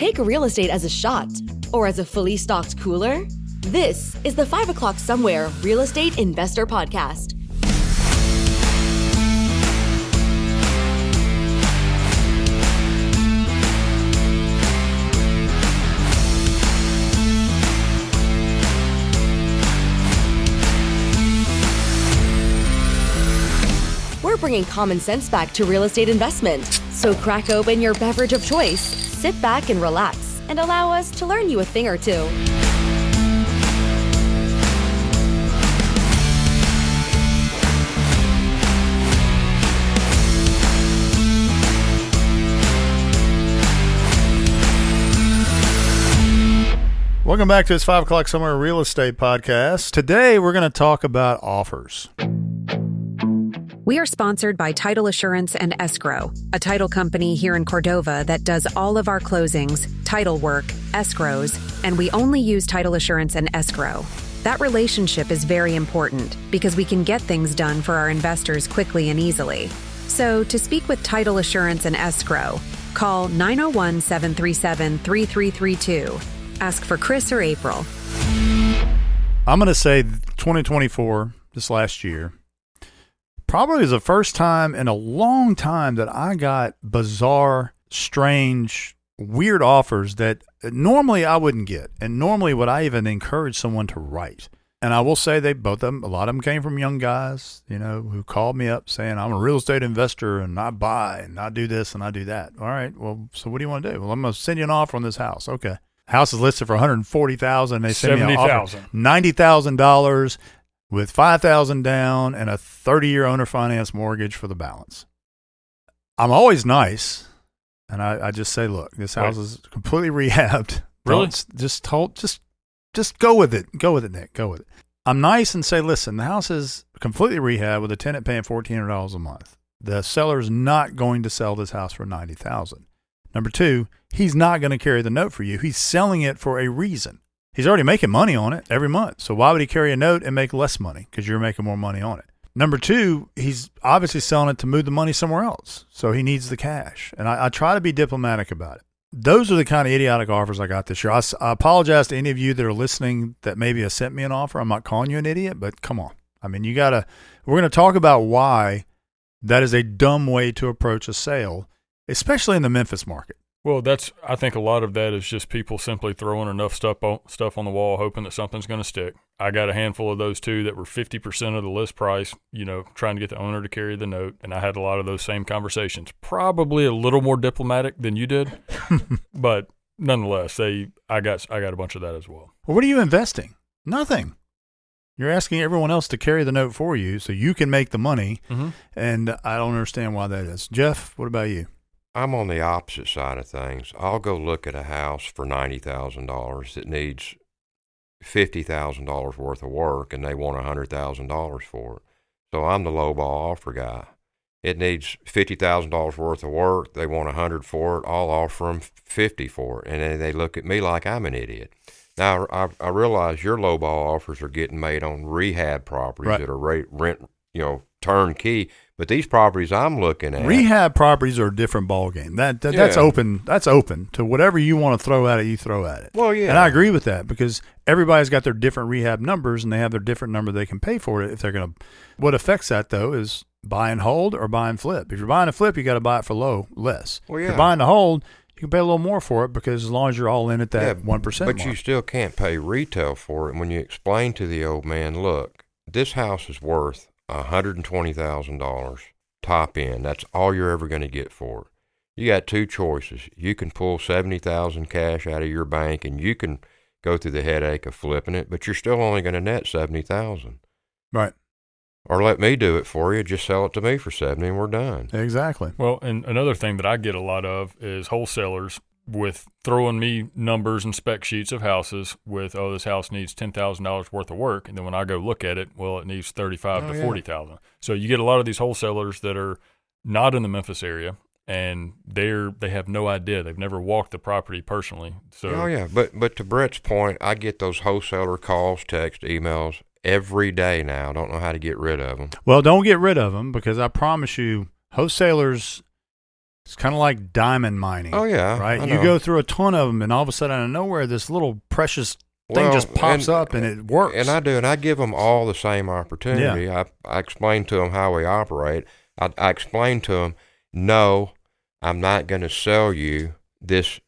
Take real estate as a shot or as a fully stocked cooler. This is the 5 o'clock somewhere Real Estate Investor Podcast. We're bringing common sense back to real estate investment. So crack open your beverage of choice, sit back and relax, and allow us to learn you a thing or two. Welcome back to this 5 o'clock somewhere real estate podcast. Today we're going to talk about offers. We are sponsored by Title Assurance and Escrow, a title company here in Cordova that does all of our closings, title work, escrows, and we only use Title Assurance and Escrow. That relationship is very important because we can get things done for our investors quickly and easily. So to speak with Title Assurance and Escrow, call 901-737-3332. Ask for Chris or April. I'm going to say 2024, this last year, probably is the first time in a long time that I got bizarre, strange, weird offers that normally I wouldn't get. And normally would I even encourage someone to write. And I will say a lot of them came from young guys, who called me up saying, I'm a real estate investor and I buy and I do this and I do that. All right, well, so what do you want to do? Well, I'm going to send you an offer on this house. Okay. House is listed for $140,000. They send me an offer $90,000 with $5,000 down and a 30-year owner finance mortgage for the balance. I'm always nice, and I just say, look, this house is completely rehabbed. Really? Just go with it. Go with it, Nick. Go with it. I'm nice and say, listen, the house is completely rehabbed with a tenant paying $1,400 a month. The seller's not going to sell this house for $90,000. Number two, he's not going to carry the note for you. He's selling it for a reason. He's already making money on it every month. So why would he carry a note and make less money? Because you're making more money on it. Number two, he's obviously selling it to move the money somewhere else. So he needs the cash. And I try to be diplomatic about it. Those are the kind of idiotic offers I got this year. I apologize to any of you that are listening that maybe have sent me an offer. I'm not calling you an idiot, but come on. I mean, we're going to talk about why that is a dumb way to approach a sale, especially in the Memphis market. Well, I think a lot of that is just people simply throwing enough stuff on the wall, hoping that something's going to stick. I got a handful of those too that were 50% of the list price, trying to get the owner to carry the note. And I had a lot of those same conversations, probably a little more diplomatic than you did, but nonetheless, I got a bunch of that as well. Well, what are you investing? Nothing. You're asking everyone else to carry the note for you so you can make the money. Mm-hmm. And I don't understand why that is. Jeff, what about you? I'm on the opposite side of things. I'll go look at a house for $90,000 that needs $50,000 worth of work, and they want $100,000 for it. So I'm the lowball offer guy. It needs $50,000 worth of work. They want $100,000 for it. I'll offer them $50,000 for it, and then they look at me like I'm an idiot. Now I realize your lowball offers are getting made on rehab properties that are rent, turnkey. But these properties I'm looking at, rehab properties are a different ballgame. That's open. That's open to whatever you want to throw at it. You throw at it. Well, yeah, and I agree with that because everybody's got their different rehab numbers and they have their different number they can pay for it if they're going to. What affects that though is buy and hold or buy and flip. If you're buying a flip, you got to buy it for less. Well, yeah. If you're buying to hold, you can pay a little more for it because as long as you're all in at that 1% But mark. you still can't pay retail for it. And when you explain to the old man, look, this house is worth $120,000 top end. That's all you're ever going to get for it. You got two choices. You can pull $70,000 cash out of your bank and you can go through the headache of flipping it, but you're still only going to net $70,000. Right. Or let me do it for you. Just sell it to me for $70,000 and we're done. Exactly. Well, and another thing that I get a lot of is wholesalers with throwing me numbers and spec sheets of houses with, this house needs $10,000 worth of work. And then when I go look at it, it needs $35,000 to $40,000. So you get a lot of these wholesalers that are not in the Memphis area and they have no idea. They've never walked the property personally. So But to Brett's point, I get those wholesaler calls, text, emails every day now. I don't know how to get rid of them. Well, don't get rid of them because I promise you, wholesalers It's kind of like diamond mining. Oh, yeah. Right? I You know. go through a ton of them, and all of a sudden, out of nowhere, this little precious thing just pops up, and it works. And I do, and I give them all the same opportunity. I explain to them how we operate. I explain to them, no, I'm not going to sell you this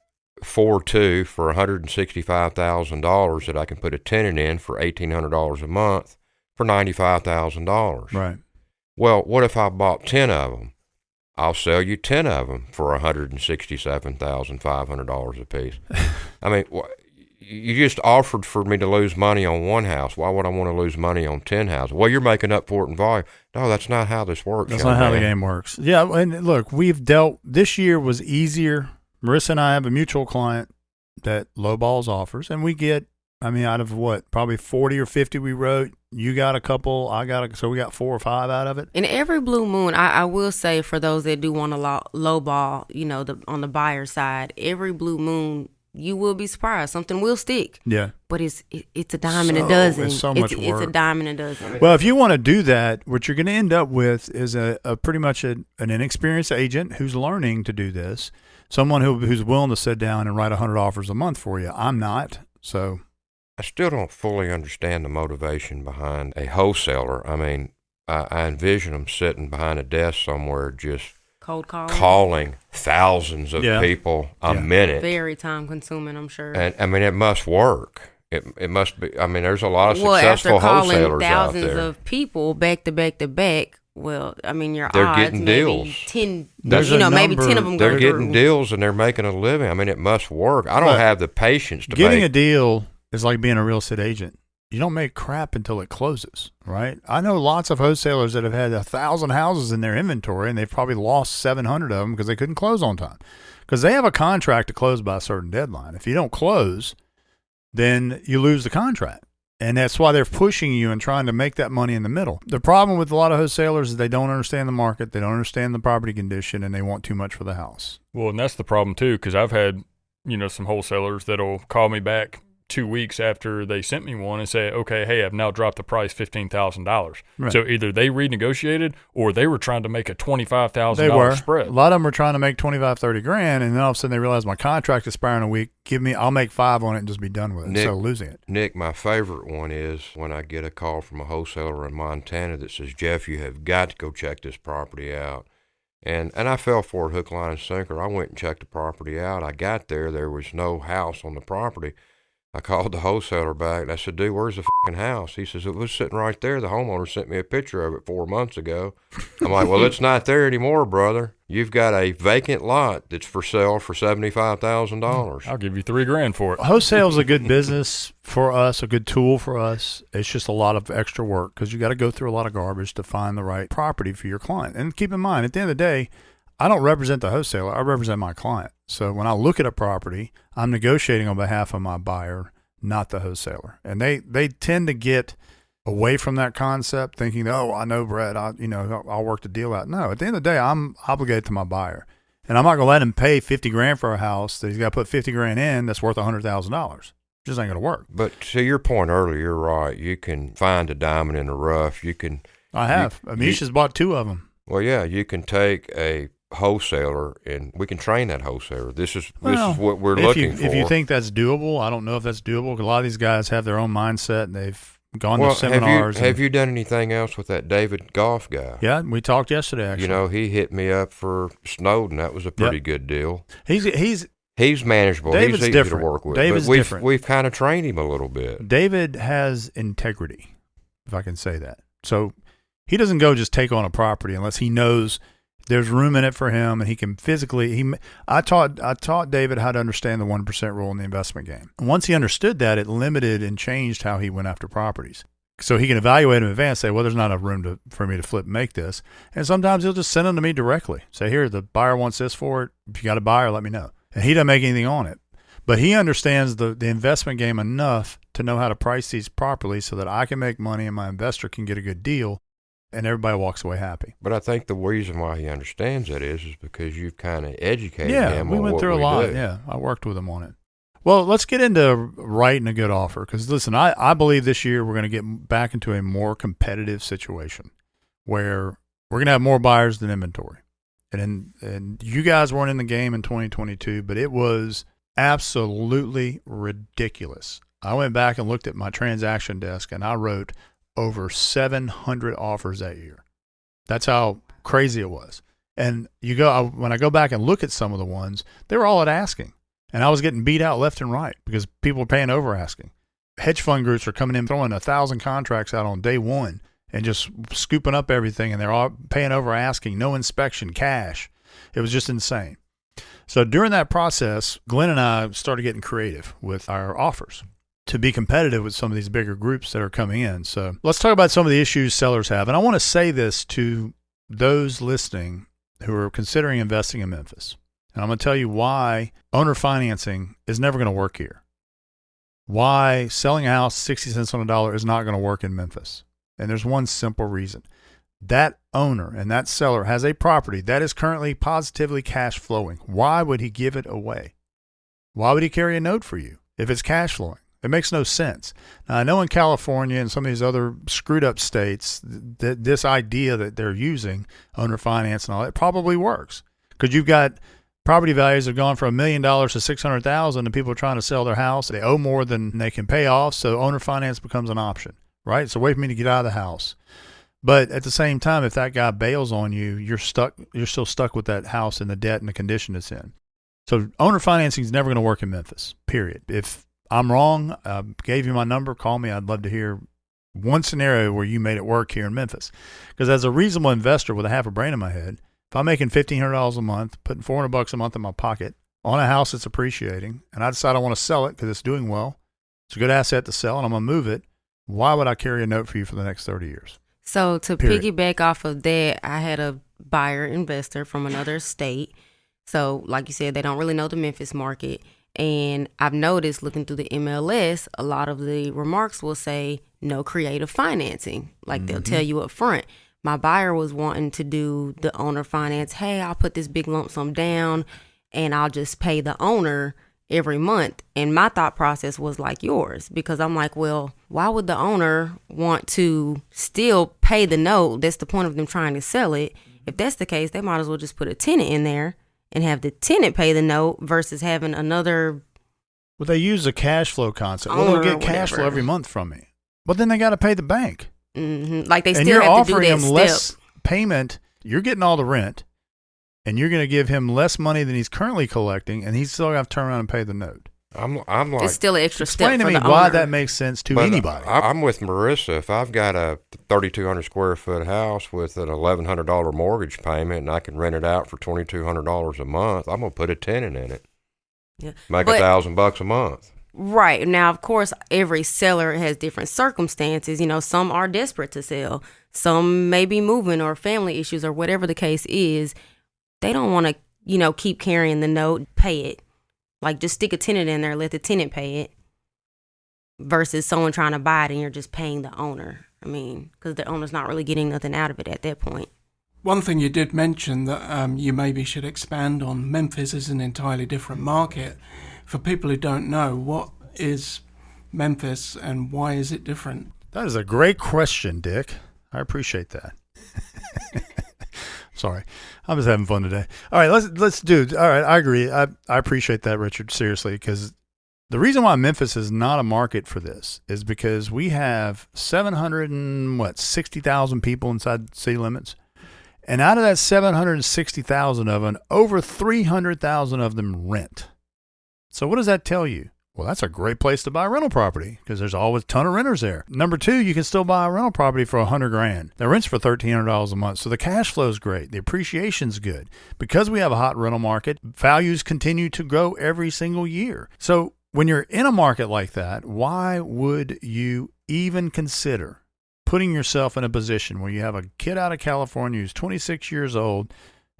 4.2 for $165,000 that I can put a tenant in for $1,800 a month for $95,000. Right. Well, what if I bought 10 of them? I'll sell you 10 of them for $167,500 a piece. I mean, you just offered for me to lose money on one house. Why would I want to lose money on 10 houses? Well, you're making up for it in volume. No, that's not how this works. That's not how the game works. Yeah, and look, this year was easier. Marissa and I have a mutual client that lowballs offers, and we get, out of what, probably 40 or 50 we wrote. You got a couple, so we got 4 or 5 out of it. And every blue moon, I will say for those that do want to lowball, on the buyer side, every blue moon, you will be surprised. Something will stick. Yeah. But it's a dime and a dozen. It's so much work. It's a dime and a dozen. Well, if you want to do that, what you're going to end up with is a pretty much an inexperienced agent who's learning to do this. Someone who's willing to sit down and write 100 offers a month for you. I'm not, so. I still don't fully understand the motivation behind a wholesaler. I mean, I envision them sitting behind a desk somewhere just cold calling thousands of people a minute. Very time consuming, I'm sure. And it must work. It must be. There's a lot of successful wholesalers out there. Thousands of people back to back to back. Well, your they're odds, getting deals. 10, maybe 10 of them They're go getting through. deals and they're making a living. It must work. I don't have the patience to getting a deal is like being a real estate agent. You don't make crap until it closes, right? I know lots of wholesalers that have had 1,000 houses in their inventory, and they've probably lost 700 of them because they couldn't close on time. Because they have a contract to close by a certain deadline. If you don't close, then you lose the contract. And that's why they're pushing you and trying to make that money in the middle. The problem with a lot of wholesalers is they don't understand the market, they don't understand the property condition, and they want too much for the house. Well, and that's the problem too, because I've had, some wholesalers that'll call me back 2 weeks after they sent me one and say, okay, hey, I've now dropped the price $15,000. Right. So either they renegotiated or they were trying to make a $25,000 spread. A lot of them were trying to make $25,000-$30,000, and then all of a sudden they realize my contract is expiring in a week. I'll make 5 on it and just be done with it. So losing it. Nick, my favorite one is when I get a call from a wholesaler in Montana that says, Jeff, you have got to go check this property out. And I fell for it hook, line, and sinker. I went and checked the property out. I got there was no house on the property. I called the wholesaler back, and I said, dude, where's the fucking house? He says, it was sitting right there. The homeowner sent me a picture of it 4 months ago. I'm like, well, it's not there anymore, brother. You've got a vacant lot that's for sale for $75,000. I'll give you $3,000 for it. Wholesale's a good business for us, a good tool for us. It's just a lot of extra work because you got to go through a lot of garbage to find the right property for your client. And keep in mind, at the end of the day, I don't represent the wholesaler. I represent my client. So when I look at a property, I'm negotiating on behalf of my buyer, not the wholesaler. And they tend to get away from that concept, thinking, oh, I know Brett, I'll work the deal out. No, at the end of the day, I'm obligated to my buyer. And I'm not going to let him pay $50,000 for a house that he's got to put $50,000 in that's worth $100,000. Just ain't going to work. But to your point earlier, you're right. You can find a diamond in the rough. I have. Amisha's bought 2 of them. Well, yeah, you can take a wholesaler and we can train that wholesaler. This is what we're looking for. If you think that's doable, I don't know if that's doable because a lot of these guys have their own mindset and they've gone to seminars. Have you done anything else with that David Goff guy? Yeah, we talked yesterday, actually. He hit me up for Snowden. That was a pretty good deal. He's manageable. David's he's easy different. to work with. David's different. We've kind of trained him a little bit. David has integrity, if I can say that. So he doesn't go just take on a property unless he knows there's room in it for him and he can physically. I taught David how to understand the 1% rule in the investment game. And once he understood that, it limited and changed how he went after properties. So he can evaluate them in advance, say, well, there's not enough room for me to flip and make this. And sometimes he'll just send them to me directly. Say, here, the buyer wants this for it. If you got a buyer, let me know. And he doesn't make anything on it. But he understands the investment game enough to know how to price these properly so that I can make money and my investor can get a good deal and everybody walks away happy. But I think the reason why he understands that is because you've kind of educated him on what we do. Yeah, we went through a lot. Yeah, I worked with him on it. Well, let's get into writing a good offer because, listen, I believe this year we're going to get back into a more competitive situation where we're going to have more buyers than inventory. And you guys weren't in the game in 2022, but it was absolutely ridiculous. I went back and looked at my transaction desk, and I wrote over 700 offers that year. That's how crazy it was. And when I go back and look at some of the ones, they were all at asking. And I was getting beat out left and right because people were paying over asking. Hedge fund groups are coming in, throwing 1,000 contracts out on day one and just scooping up everything. And they're all paying over asking, no inspection, cash. It was just insane. So during that process, Glenn and I started getting creative with our offers to be competitive with some of these bigger groups that are coming in. So let's talk about some of the issues sellers have. And I want to say this to those listening who are considering investing in Memphis. And I'm going to tell you why owner financing is never going to work here. Why selling a house 60 cents on the dollar is not going to work in Memphis. And there's one simple reason. That owner and that seller has a property that is currently positively cash flowing. Why would he give it away? Why would he carry a note for you if it's cash flowing? It makes no sense. Now, I know in California and some of these other screwed up states, that this idea that they're using owner finance and all that probably works because you've got property values have gone from $1 million to $600,000, and people are trying to sell their house. They owe more than they can pay off, so owner finance becomes an option, right? It's a way for me to get out of the house. But at the same time, if that guy bails on you, you're stuck. You're still stuck with that house and the debt and the condition it's in. So owner financing is never going to work in Memphis, period. If I'm wrong, gave you my number, call me. I'd love to hear one scenario where you made it work here in Memphis. Because as a reasonable investor with a half a brain in my head, if I'm making $1,500 a month, putting $400 a month in my pocket on a house that's appreciating, and I decide I want to sell it because it's doing well, it's a good asset to sell, and I'm going to move it, why would I carry a note for you for the next 30 years? So to Period. piggyback off of that, I had a buyer investor from another state. So like you said, they don't really know the Memphis market. And I've noticed looking through the MLS, a lot of the remarks will say no creative financing. Like they'll tell you up front. My buyer was wanting to do the owner finance. Hey, I'll put this big lump sum down and I'll just pay the owner every month. And my thought process was like yours, because I'm like, well, why would the owner want to still pay the note? That's the point of them trying to sell it. If that's the case, they might as well just put a tenant in there and have the tenant pay the note versus having another. Well, they use the cash flow concept. Well, they'll get cash flow every month from me. But then they got to pay the bank. Mm-hmm. Like they and still you're have to do offering that him step. less payment. You're getting all the rent, and you're going to give him less money than he's currently collecting, and he's still going to have to turn around and pay the note. I'm like, It's still an extra step explain to for me the why owner. that makes sense to anybody. I'm with Marissa. If I've got a 3,200 square foot house with an $1,100 mortgage payment and I can rent it out for $2,200 a month, I'm gonna put a tenant in it. Yeah. Make But- $1,000 a month. Right. Now, of course, every seller has different circumstances. You know, some are desperate to sell. Some may be moving or family issues or whatever the case is. They don't want to, keep carrying the note, pay it. Like, just stick a tenant in there, let the tenant pay it versus someone trying to buy it and you're just paying the owner. I mean, because the owner's not really getting nothing out of it at that point. One thing you did mention that you maybe should expand on, Memphis is an entirely different market. For people who don't know, what is Memphis and why is it different? That is a great question, Dick. I appreciate that. Sorry, I'm just having fun today. All right, let's do it. All right, I agree. I appreciate that, Richard, seriously, because the reason why Memphis is not a market for this is because we have 760,000 people inside city limits. And out of that 760,000 of them, over 300,000 of them rent. So what does that tell you? Well, that's a great place to buy rental property because there's always a ton of renters there. Number two, you can still buy a rental property for $100,000. The rent's for $1,300 a month. So the cash flow is great. The appreciation's good. Because we have a hot rental market, values continue to grow every single year. So when you're in a market like that, why would you even consider putting yourself in a position where you have a kid out of California who's 26 years old,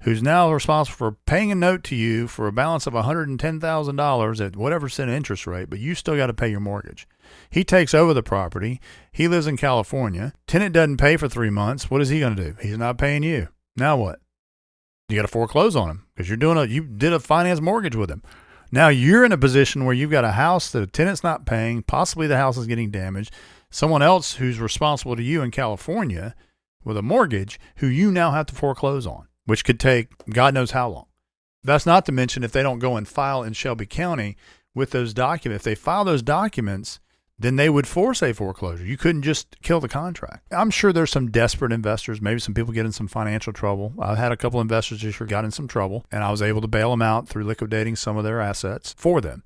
who's now responsible for paying a note to you for a balance of $110,000 at whatever cent interest rate, but you still got to pay your mortgage. He takes over the property. He lives in California. Tenant doesn't pay for 3 months. What is he going to do? He's not paying you. Now what? You got to foreclose on him because you did a finance mortgage with him. Now you're in a position where you've got a house that a tenant's not paying. Possibly the house is getting damaged. Someone else who's responsible to you in California with a mortgage who you now have to foreclose on. which could take God knows how long. That's not to mention if they don't go and file in Shelby County with those documents. If they file those documents, then they would force a foreclosure. You couldn't just kill the contract. I'm sure there's some desperate investors, maybe some people get in some financial trouble. I've had a couple investors this year got in some trouble, and I was able to bail them out through liquidating some of their assets for them.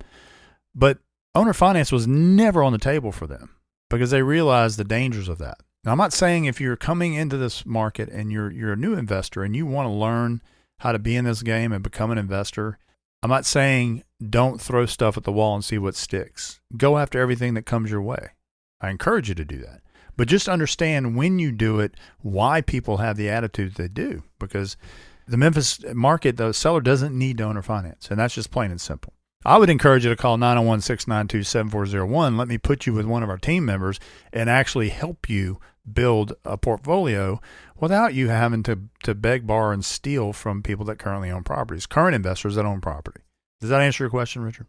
But owner finance was never on the table for them because they realized the dangers of that. Now, I'm not saying if you're coming into this market and you're a new investor and you want to learn how to be in this game and become an investor, I'm not saying don't throw stuff at the wall and see what sticks. Go after everything that comes your way. I encourage you to do that. But just understand when you do it, why people have the attitude they do. Because the Memphis market, the seller doesn't need to owner finance, and that's just plain and simple. I would encourage you to call 901-692-7401. Let me put you with one of our team members and actually help you build a portfolio without you having to beg, borrow, and steal from people that currently own properties, current investors that own property. Does that answer your question, Richard?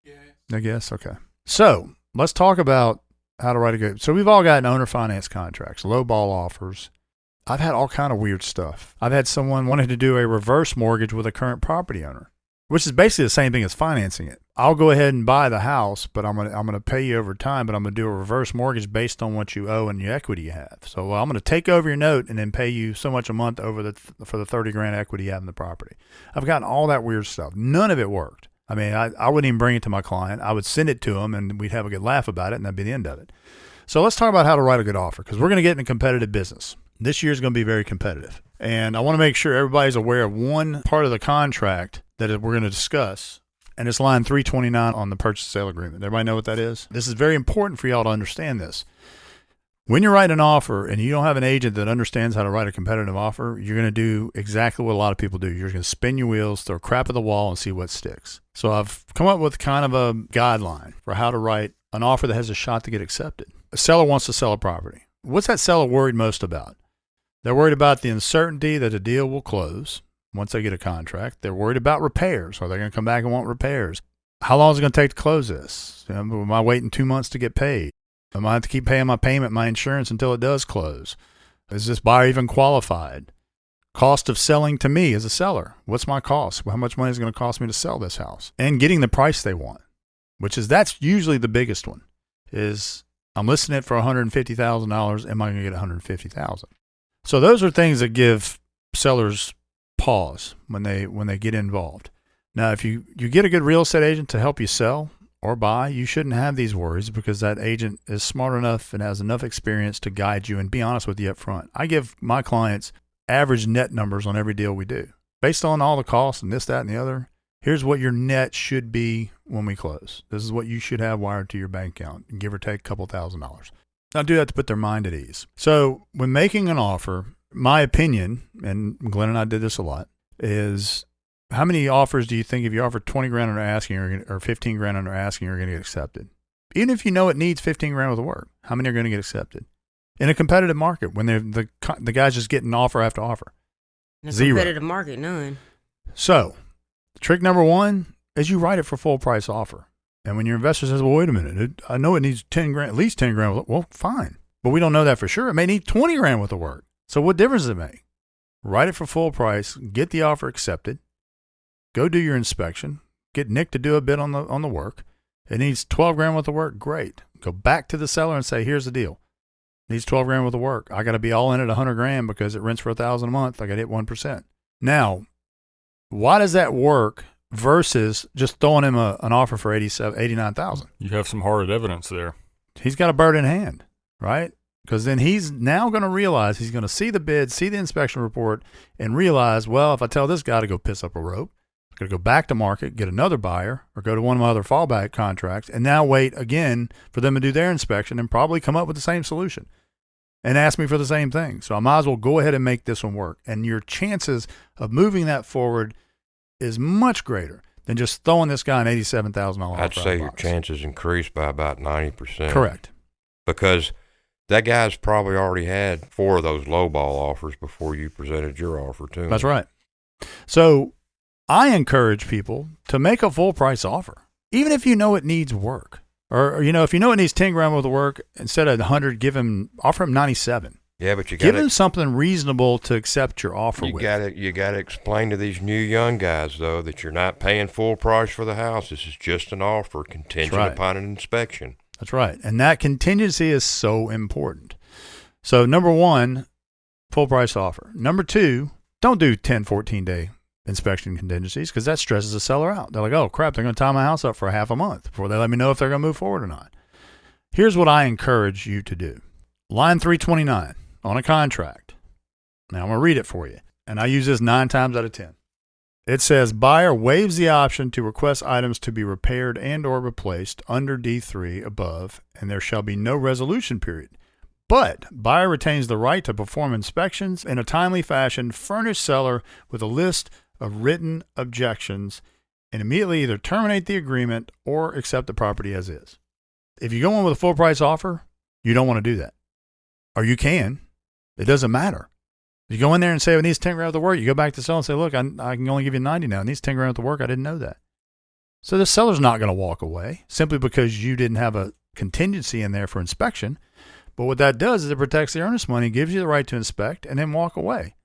Yeah. I guess. Okay. So let's talk about how to write a good. So we've all gotten owner finance contracts, lowball offers. I've had all kind of weird stuff. I've had someone wanting to do a reverse mortgage with a current property owner, which is basically the same thing as financing it. I'll go ahead and buy the house, but I'm gonna pay you over time, but I'm gonna do a reverse mortgage based on what you owe and your equity you have. So I'm gonna take over your note and then pay you so much a month for the $30,000 equity you have in the property. I've gotten all that weird stuff. None of it worked. I mean, I wouldn't even bring it to my client. I would send it to him and we'd have a good laugh about it, and that'd be the end of it. So let's talk about how to write a good offer, because we're gonna get in a competitive business. This year's gonna be very competitive, and I want to make sure everybody's aware of one part of the contract that we're going to discuss, and it's line 329 on the purchase sale agreement. Everybody know what that is? This is very important for y'all to understand this. When you write an offer and you don't have an agent that understands how to write a competitive offer, you're going to do exactly what a lot of people do. You're going to spin your wheels, throw crap at the wall, and see what sticks. So I've come up with kind of a guideline for how to write an offer that has a shot to get accepted. A seller wants to sell a property. What's that seller worried most about? They're worried about the uncertainty that a deal will close once they get a contract. They're worried about repairs. Are they going to come back and want repairs? How long is it going to take to close this? Am I waiting 2 months to get paid? Am I have to keep paying my payment, my insurance until it does close? Is this buyer even qualified? Cost of selling to me as a seller. What's my cost? How much money is it going to cost me to sell this house? And getting the price they want, that's usually the biggest one, is I'm listing it for $150,000. Am I going to get $150,000? So those are things that give sellers pause when they get involved. Now, if you get a good real estate agent to help you sell or buy, you shouldn't have these worries, because that agent is smart enough and has enough experience to guide you and be honest with you up front. I give my clients average net numbers on every deal we do. Based on all the costs and this, that, and the other, here's what your net should be when we close. This is what you should have wired to your bank account, give or take a couple $1,000s. I do that to put their mind at ease. So when making an offer, my opinion, and Glenn and I did this a lot, is how many offers do you think if you offer $20,000 under asking or $15,000 under asking are going to get accepted? Even if you know it needs $15,000 worth of work, how many are going to get accepted? In a competitive market, when the guy's just getting offer after offer. In a Zero. competitive market, none. So trick number one is you write it for full price offer. And when your investor says, well, wait a minute, I know it needs $10,000, at least $10,000. Well, fine. But we don't know that for sure. It may need $20,000 worth of work. So what difference does it make? Write it for full price, get the offer accepted, go do your inspection, get Nick to do a bit on the work. It needs $12,000 worth of work. Great. Go back to the seller and say, here's the deal. It needs $12,000 worth of work. I got to be all in at $100,000 because it rents for $1,000 a month. I got to hit 1%. Now, why does that work versus just throwing him an offer for $89,000? You have some hard evidence there. He's got a bird in hand, right? Because then he's now going to realize, he's going to see the bid, see the inspection report, and realize, well, if I tell this guy to go piss up a rope, I'm going to go back to market, get another buyer, or go to one of my other fallback contracts, and now wait again for them to do their inspection and probably come up with the same solution and ask me for the same thing. So I might as well go ahead and make this one work. And your chances of moving that forward is much greater than just throwing this guy an $87,000 offer. I'd say your chances increase by about 90%. Correct. Because that guy's probably already had 4 of those lowball offers before you presented your offer to him. That's right. So I encourage people to make a full price offer, even if you know it needs work. Or if you know it needs $10,000 worth of work, instead of 100, offer him 97. Yeah, but you Give got them something reasonable to accept your offer you with. got to explain to these new young guys though that you're not paying full price for the house. This is just an offer contingent right. upon an inspection. That's right. And that contingency is so important. So number 1, full price offer. Number 2, don't do 10, 14-day inspection contingencies because that stresses the seller out. They're like, oh, crap, they're going to tie my house up for half a month before they let me know if they're going to move forward or not. Here's what I encourage you to do. Line 329 on a contract. Now, I'm going to read it for you. And I use this 9 times out of 10. It says, buyer waives the option to request items to be repaired and or replaced under D3 above, and there shall be no resolution period. But buyer retains the right to perform inspections in a timely fashion, furnish seller with a list of written objections, and immediately either terminate the agreement or accept the property as is. If you go in with a full price offer, you don't want to do that. Or you can. It doesn't matter. If you go in there and say it needs 10 grand worth of work, you go back to the seller and say, look, I can only give you 90 now. It needs 10 grand worth of work. I didn't know that. So the seller's not going to walk away simply because you didn't have a contingency in there for inspection. But what that does is it protects the earnest money, gives you the right to inspect, and then walk away.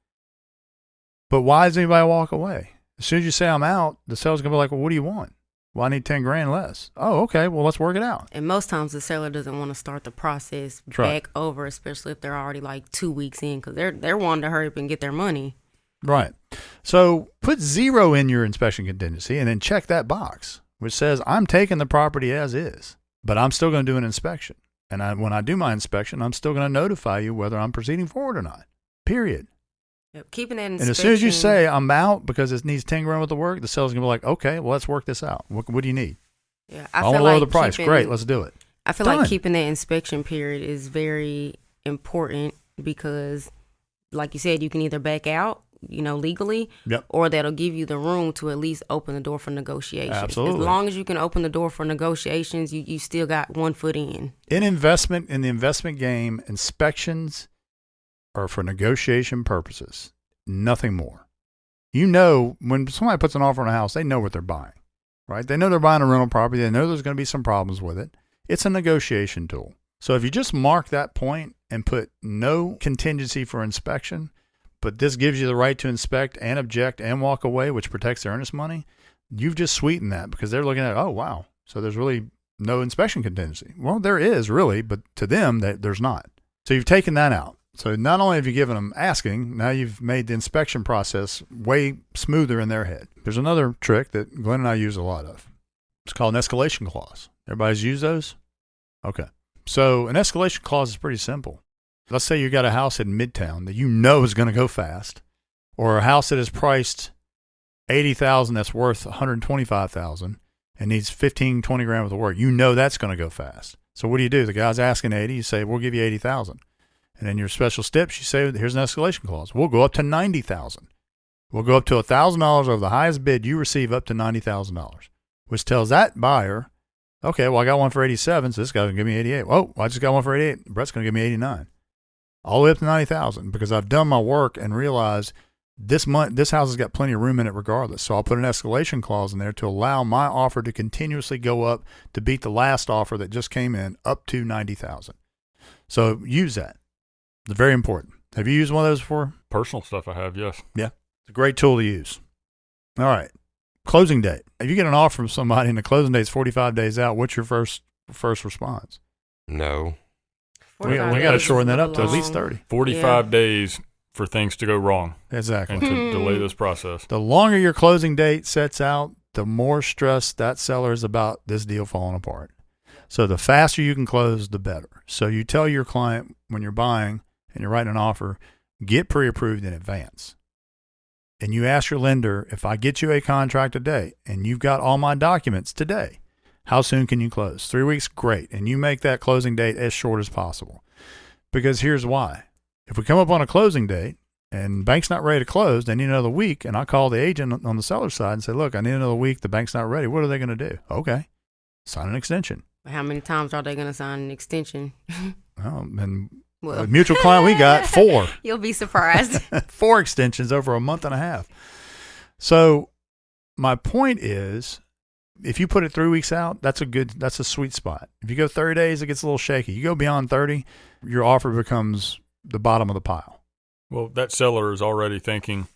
But why does anybody walk away? As soon as you say I'm out, the seller's going to be like, well, what do you want? Well, I need 10 grand less. Oh, okay. Well, let's work it out. And most times the seller doesn't want to start the process back over, especially if they're already like 2 weeks in, because they're wanting to hurry up and get their money. Right. So put 0 in your inspection contingency and then check that box, which says I'm taking the property as is, but I'm still going to do an inspection. And when I do my inspection, I'm still going to notify you whether I'm proceeding forward or not. Period. Yep. Keeping that inspection. And as soon as you say I'm out because it needs 10 grand worth of work, the seller's going to be like, okay, well, let's work this out. What do you need? Yeah, I want to lower the price. Great, let's do it. I feel like keeping that inspection period is very important because, like you said, you can either back out, legally, or that'll give you the room to at least open the door for negotiations. Absolutely. As long as you can open the door for negotiations, you still got 1 foot in. In the investment game, inspections are for negotiation purposes, nothing more. When somebody puts an offer on a house, they know what they're buying, right? They know they're buying a rental property. They know there's going to be some problems with it. It's a negotiation tool. So if you just mark that point and put no contingency for inspection, but this gives you the right to inspect and object and walk away, which protects their earnest money, you've just sweetened that because they're looking at, oh, wow, so there's really no inspection contingency. Well, there is really, but to them, there's not. So you've taken that out. So not only have you given them asking, now you've made the inspection process way smoother in their head. There's another trick that Glenn and I use a lot of. It's called an escalation clause. Everybody's used those? Okay. So an escalation clause is pretty simple. Let's say you got a house in Midtown that you know is going to go fast, or a house that is priced $80,000 that's worth $125,000 and needs 15, 20 grand worth of work. You know that's going to go fast. So what do? The guy's asking 80. You say, we'll give you 80,000. And then your special steps, you say, here's an escalation clause. We'll go up to 90,000. We'll go up to $1,000 over the highest bid you receive up to $90,000, which tells that buyer, okay, well, I got one for 87, so this guy's going to give me 88. Oh, I just got one for 88. Brett's going to give me 89. All the way up to 90,000 because I've done my work and realized this house has got plenty of room in it regardless. So I'll put an escalation clause in there to allow my offer to continuously go up to beat the last offer that just came in up to 90,000. So use that. It's very important. Have you used one of those before? Personal stuff I have, yes. Yeah. It's a great tool to use. All right. Closing date. If you get an offer from somebody and the closing date's 45 days out, what's your first response? No. We got to shorten that up to at least 30. 45 days for things to go wrong. Exactly. And to delay this process. The longer your closing date sets out, the more stressed that seller is about this deal falling apart. So the faster you can close, the better. So you tell your client when you're buying and you're writing an offer, get pre-approved in advance. And you ask your lender, if I get you a contract today and you've got all my documents today, how soon can you close? 3 weeks? Great. And you make that closing date as short as possible. Because here's why. If we come up on a closing date and bank's not ready to close, they need another week, and I call the agent on the seller's side and say, look, I need another week. The bank's not ready. What are they going to do? Okay. Sign an extension. How many times are they going to sign an extension? Well, a mutual client we got 4. You'll be surprised. 4 extensions over a month and a half. So my point is, if you put it 3 weeks out, that's a sweet spot. If you go 30 days, it gets a little shaky. You go beyond 30, your offer becomes the bottom of the pile. Well, that seller is already thinking,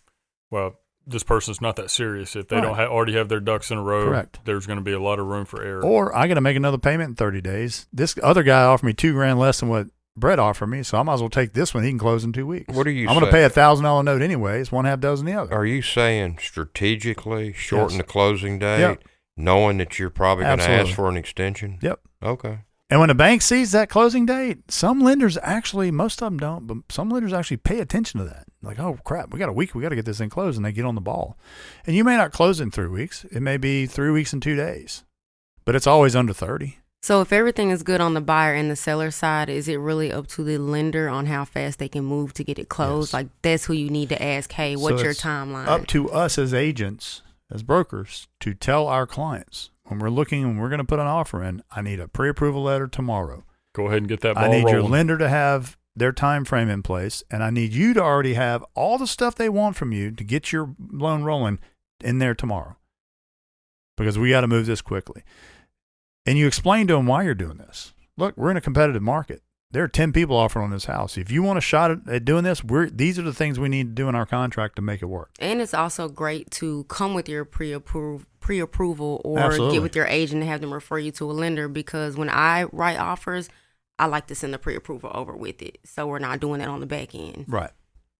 well, this person's not that serious. If they Right. don't already have their ducks in a row, Correct. there's going to be a lot of room for error. Or I got to make another payment in 30 days. This other guy offered me $2,000 less than what Brett offered me, so I might as well take this one. He can close in 2 weeks. What are you I'm going to saying? pay $1,000 note anyway. It's one half dozen the other. Are you saying strategically shorten Yes. the closing date, Yep. knowing that you're probably going to ask Absolutely. for an extension? Yep. Okay. And when a bank sees that closing date, some lenders actually, most of them don't, but some lenders actually pay attention to that. Like, oh, crap, we got a week. We got to get this thing closed, and they get on the ball. And you may not close in 3 weeks. It may be 3 weeks and 2 days, but it's always under 30. So if everything is good on the buyer and the seller side, is it really up to the lender on how fast they can move to get it closed? Yes. Like, that's who you need to ask, hey, what's So your it's timeline? Up to us as agents, as brokers, to tell our clients when we're looking and we're going to put an offer in, I need a pre-approval letter tomorrow. Go ahead and get that ball I need rolling. your lender to have their time frame in place, and I need you to already have all the stuff they want from you to get your loan rolling in there tomorrow, because we got to move this quickly. And you explain to them why you're doing this. Look, we're in a competitive market. There are 10 people offering on this house. If you want a shot at doing this, these are the things we need to do in our contract to make it work. And it's also great to come with your pre-approval or Absolutely. get with your agent and have them refer you to a lender, because when I write offers, I like to send the pre-approval over with it. So we're not doing that on the back end. Right.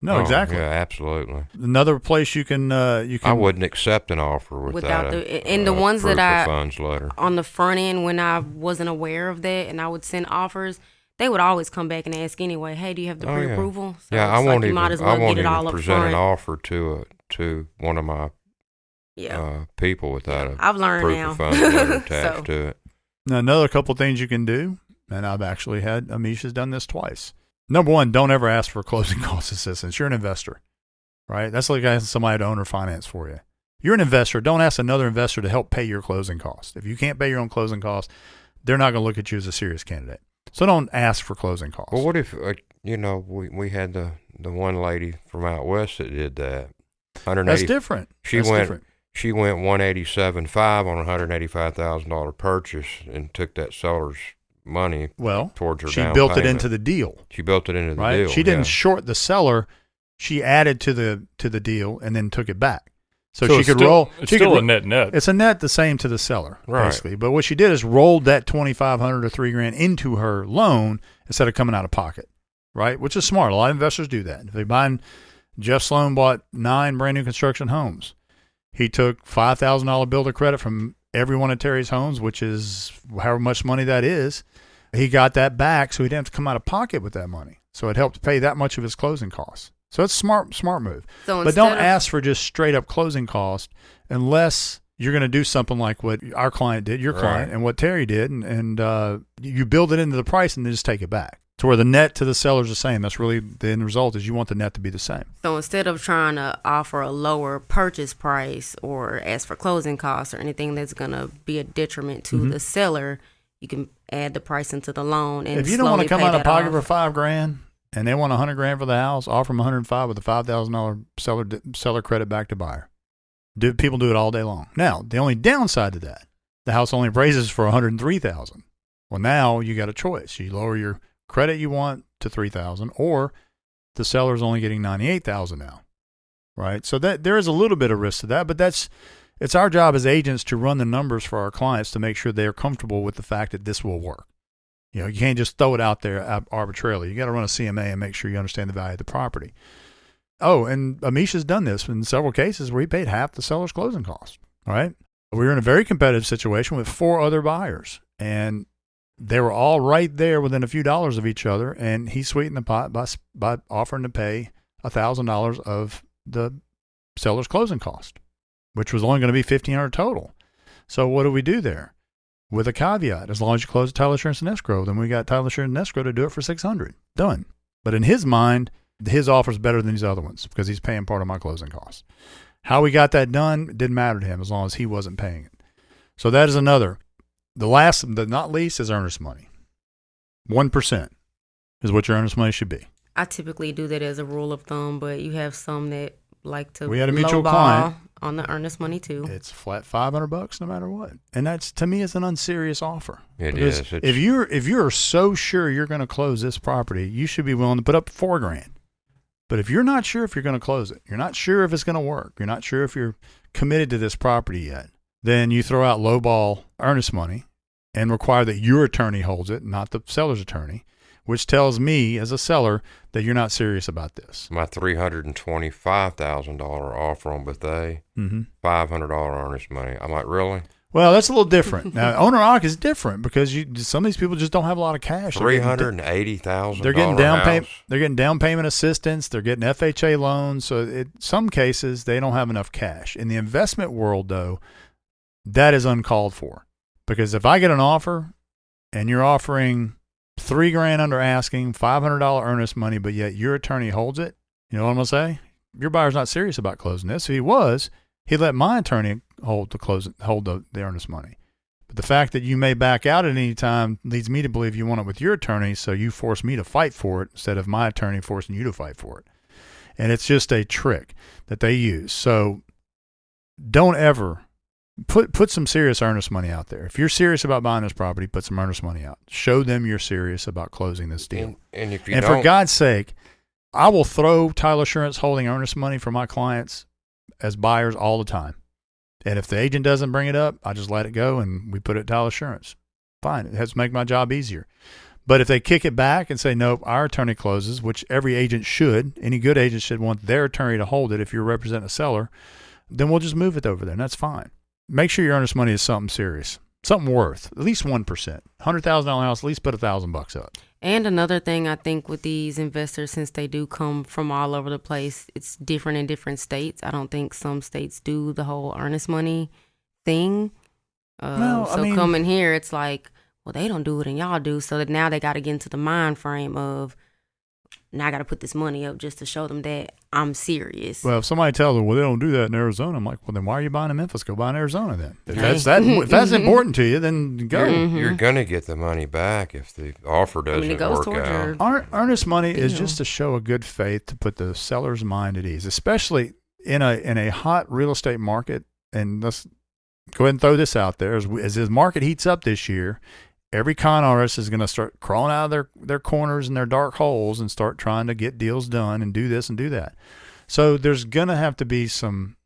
No, Oh, exactly. Yeah, absolutely. Another place you can I wouldn't accept an offer without the ones proof that of funds letter. on the front end, when I wasn't aware of that and I would send offers, they would always come back and ask anyway, hey, do you have the Oh, yeah. pre-approval? So Yeah, I it's won't like you even. might as I well won't get it all even up present front. an offer to one of my Yeah. people without a I've learned proof now. of funds letter attached So- to it. Now, another couple things you can do, and I've actually had Amisha's done this twice. Number one, don't ever ask for closing cost assistance. You're an investor, right? That's like asking somebody to owner finance for you. You're an investor. Don't ask another investor to help pay your closing costs. If you can't pay your own closing costs, they're not going to look at you as a serious candidate. So don't ask for closing costs. Well, what if we had the one lady from out west that did that? 180. That's different. She went 187.5 on a $185,000 purchase and took that seller's money towards her she down built payment. it into the deal. She built it into the Right? deal. She didn't yeah. short the seller. She added to the deal and then took it back. So she it's could still, roll. It's she still could, a net. It's a net the same to the seller, Right. basically. But what she did is rolled that $2,500 or $3,000 into her loan instead of coming out of pocket, right? Which is smart. A lot of investors do that. If they buy, Jeff Sloan bought 9 brand new construction homes. He took $5,000 bill of credit from every one of Terry's homes, which is however much money that is. He got that back, so he didn't have to come out of pocket with that money. So it helped pay that much of his closing costs. So it's smart move. So But don't instead of- ask for just straight up closing costs unless you're going to do something like what our client did, your client, Right. and what Terry did, and you build it into the price and then just take it back to where the net to the seller is the same. That's really the end result is you want the net to be the same. So instead of trying to offer a lower purchase price or ask for closing costs or anything that's going to be a detriment to the seller, you can add the price into the loan. And If you don't want to slowly come pay out of that pocket off. for $5,000 and they want $100,000 for the house, offer them $105,000 with a $5,000 seller credit back to buyer. People do it all day long. Now, the only downside to that, the house only appraises for $103,000. Well, now you got a choice. You lower your credit you want to $3,000, or the seller's only getting $98,000 now, right? So that there is a little bit of risk to that, but it's our job as agents to run the numbers for our clients to make sure they're comfortable with the fact that this will work. You can't just throw it out there arbitrarily. You got to run a CMA and make sure you understand the value of the property. Oh, and Amisha's done this in several cases where he paid half the seller's closing costs. All right. We were in a very competitive situation with 4 other buyers, and they were all right there within a few dollars of each other. And he sweetened the pot by offering to pay $1,000 of the seller's closing cost, which was only going to be $1,500 total. So what do we do there? With a caveat, as long as you close the title insurance and escrow, then we got title insurance and escrow to do it for $600. Done. But in his mind, his offer is better than these other ones because he's paying part of my closing costs. How we got that done didn't matter to him as long as he wasn't paying it. So that is another. The last, but not least, is earnest money. 1% is what your earnest money should be. I typically do that as a rule of thumb, but you have some that like to We had a mutual lowball. client. on the earnest money too. It's flat $500 no matter what. And that's, to me, is an unserious offer. It because is. If you're so sure you're going to close this property, you should be willing to put up $4,000. But if you're not sure if you're going to close it, you're not sure if it's going to work, you're not sure if you're committed to this property yet, then you throw out lowball earnest money and require that your attorney holds it, not the seller's attorney, which tells me as a seller that you're not serious about this. My $325,000 offer on Bethea, $500 earnest money. I'm like, really? Well, that's a little different. Now, owner-occ is different because some of these people just don't have a lot of cash. $380,000. They're getting down payment. They're getting down payment assistance. They're getting FHA loans. So, in some cases, they don't have enough cash. In the investment world, though, that is uncalled for. Because if I get an offer and you're offering $3,000 under asking, $500 earnest money, but yet your attorney holds it, you know what I'm gonna say? Your buyer's not serious about closing this. If he was, he'd let my attorney hold the earnest money. But the fact that you may back out at any time leads me to believe you want it with your attorney, so you force me to fight for it instead of my attorney forcing you to fight for it. And it's just a trick that they use. So don't ever put some serious earnest money out there. If you're serious about buying this property, put some earnest money out. Show them you're serious about closing this deal. And if you and for God's sake, I will throw title assurance holding earnest money for my clients as buyers all the time. And if the agent doesn't bring it up, I just let it go and we put it title assurance. Fine. It has to make my job easier. But if they kick it back and say, nope, our attorney closes, which every agent should, any good agent should want their attorney to hold it if you're representing a seller, then we'll just move it over there and that's fine. Make sure your earnest money is something serious, something worth at least 1%. $100,000 house, at least put $1,000 up. And another thing I think with these investors, since they do come from all over the place, it's different in different states. I don't think some states do the whole earnest money thing. Coming here, it's like, well, they don't do it and y'all do. So that now they got to get into the mind frame of, now I got to put this money up just to show them that I'm serious. Well, if somebody tells them, well, they don't do that in Arizona, I'm like, well, then why are you buying in Memphis? Go buy in Arizona then. If that's important to you, then go. You're going to get the money back if the offer doesn't work out. Earnest money is just to show a good faith to put the seller's mind at ease, especially in a hot real estate market. And let's go ahead and throw this out there. As the market heats up this year, every con artist is going to start crawling out of their corners and their dark holes and start trying to get deals done and do this and do that. So there's going to have to be some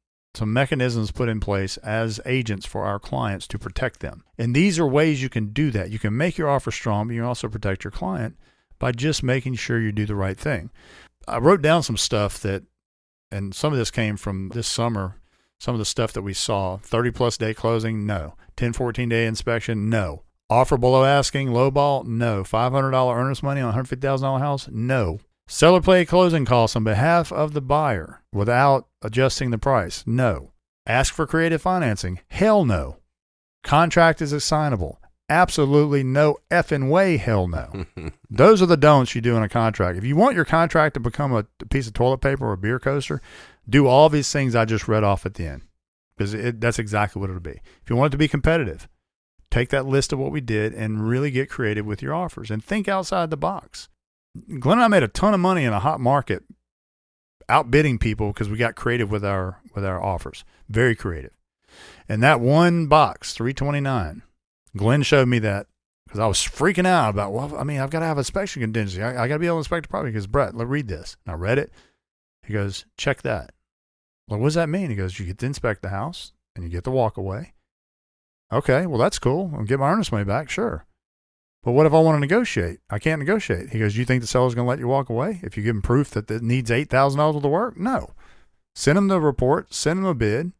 mechanisms put in place as agents for our clients to protect them. And these are ways you can do that. You can make your offer strong, but you can also protect your client by just making sure you do the right thing. I wrote down some stuff and some of this came from this summer, some of the stuff that we saw. 30-plus day closing, no. 10, 14-day inspection, no. Offer below asking, lowball, no. $500 earnest money on a $150,000 house, no. Seller pay closing costs on behalf of the buyer without adjusting the price, no. Ask for creative financing, hell no. Contract is assignable, absolutely no effing way, hell no. Those are the don'ts you do in a contract. If you want your contract to become a piece of toilet paper or a beer coaster, do all these things I just read off at the end, because that's exactly what it'll be. If you want it to be competitive, take that list of what we did and really get creative with your offers and think outside the box. Glenn and I made a ton of money in a hot market outbidding people because we got creative with our offers. Very creative. And that one box, $329, Glenn showed me that because I was freaking out about, well, I mean, I've got to have inspection contingency. I got to be able to inspect the property. He goes, Brett, let's read this. And I read it. He goes, check that. Well, what does that mean? He goes, you get to inspect the house and you get to walk away. Okay, well, that's cool. I'll get my earnest money back, sure. But what if I want to negotiate? I can't negotiate. He goes, you think the seller's going to let you walk away if you give him proof that it needs $8,000 worth of work? No. Send him the report, send him a bid,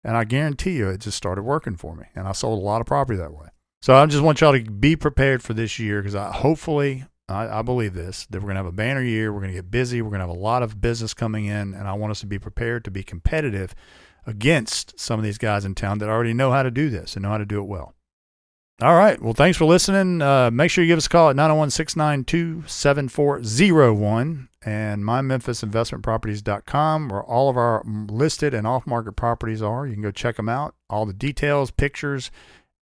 and I guarantee you it just started working for me. And I sold a lot of property that way. So I just want y'all to be prepared for this year because I believe this, that we're going to have a banner year. We're going to get busy. We're going to have a lot of business coming in, and I want us to be prepared to be competitive against some of these guys in town that already know how to do this and know how to do it well. All right. Well, thanks for listening. Make sure you give us a call at 901-692-7401 and mymemphisinvestmentproperties.com, where all of our listed and off-market properties are. You can go check them out. All the details, pictures,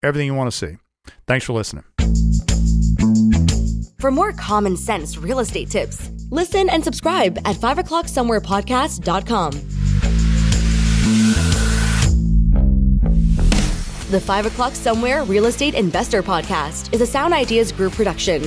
everything you want to see. Thanks for listening. For more common sense real estate tips, listen and subscribe at 5o'clocksomewherepodcast.com. The 5 o'clock Somewhere Real Estate Investor Podcast is a Sound Ideas Group production.